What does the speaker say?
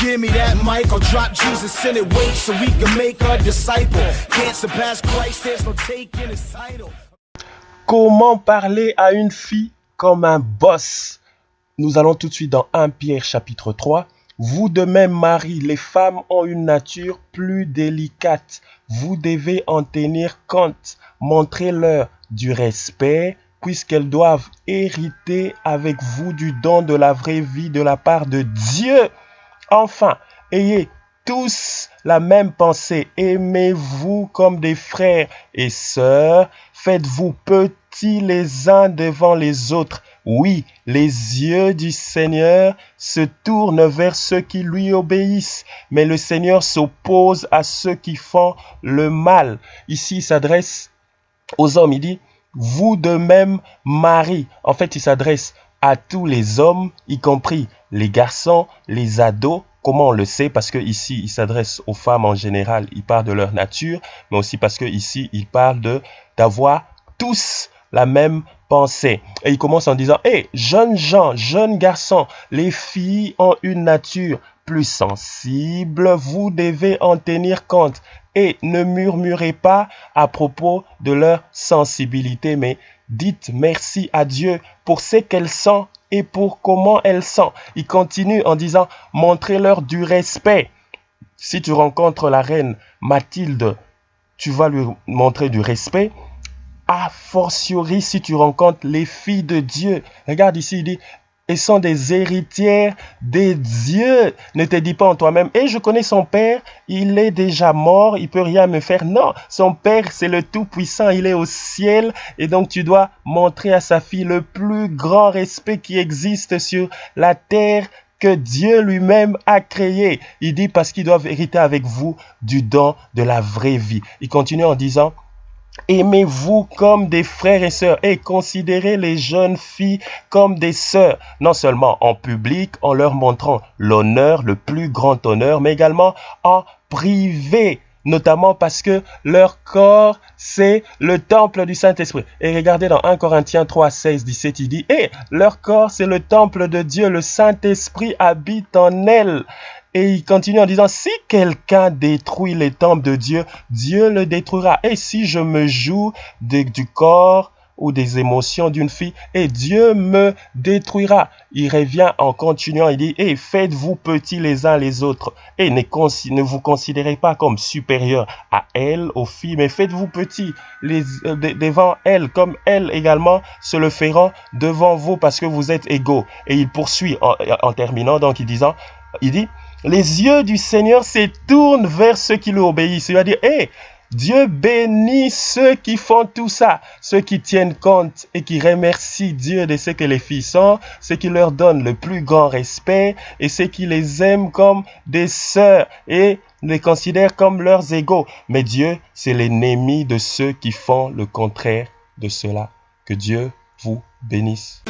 give me that mic, I'll drop Jesus in it, wait so we can make a disciple. Can't surpass Christ, there's no taking his title. Comment parler à une fille comme un boss? Nous allons tout de suite dans 1 Pierre chapitre 3. Vous de même, Marie, les femmes ont une nature plus délicate. Vous devez en tenir compte. Montrez-leur du respect, puisqu'elles doivent hériter avec vous du don de la vraie vie de la part de Dieu. Enfin, ayez tous la même pensée. Aimez-vous comme des frères et sœurs. Faites-vous petits les uns devant les autres. Oui, les yeux du Seigneur se tournent vers ceux qui lui obéissent, mais le Seigneur s'oppose à ceux qui font le mal. Ici, il s'adresse aux hommes. Il dit, vous de même, Marie. En fait, il s'adresse à tous les hommes, y compris les garçons, les ados. Comment on le sait? Parce que ici, il s'adresse aux femmes en général. Il parle de leur nature, mais aussi parce que ici, il parle d'avoir tous la même pensée. Et il commence en disant, jeunes gens, jeunes garçons, les filles ont une nature plus sensible, vous devez en tenir compte et ne murmurez pas à propos de leur sensibilité, mais dites merci à Dieu pour ce qu'elles sont et pour comment elles sont. Il continue en disant, montrez-leur du respect. Si tu rencontres la reine Mathilde, tu vas lui montrer du respect. A fortiori si tu rencontres les filles de Dieu. Regarde ici, il dit, elles sont des héritières des dieux. Ne te dis pas en toi-même, je connais son père, il est déjà mort, il peut rien me faire. Non, son père, c'est le Tout-Puissant, il est au ciel. Et donc, tu dois montrer à sa fille le plus grand respect qui existe sur la terre que Dieu lui-même a créé. Il dit, parce qu'ils doivent hériter avec vous du don de la vraie vie. Il continue en disant, aimez-vous comme des frères et sœurs et considérez les jeunes filles comme des sœurs, non seulement en public, en leur montrant l'honneur, le plus grand honneur, mais également en privé, notamment parce que leur corps, c'est le temple du Saint-Esprit. Et regardez dans 1 Corinthiens 3, 16, 17, il dit, leur corps, c'est le temple de Dieu, le Saint-Esprit habite en elles. Et il continue en disant, si quelqu'un détruit les temples de Dieu, Dieu le détruira. Et si je me joue du corps ou des émotions d'une fille, Dieu me détruira. Il revient en continuant, il dit, faites-vous petits les uns les autres. Et ne vous considérez pas comme supérieurs à elles, aux filles, mais faites-vous petits devant elles, comme elles également se le feront devant vous, parce que vous êtes égaux. Et il poursuit en terminant, donc il dit, les yeux du Seigneur se tournent vers ceux qui lui obéissent. Il va dire, Dieu bénit ceux qui font tout ça, ceux qui tiennent compte et qui remercient Dieu de ce que les filles sont, ceux qui leur donnent le plus grand respect et ceux qui les aiment comme des sœurs et les considèrent comme leurs égaux. Mais Dieu, c'est l'ennemi de ceux qui font le contraire de cela. Que Dieu vous bénisse.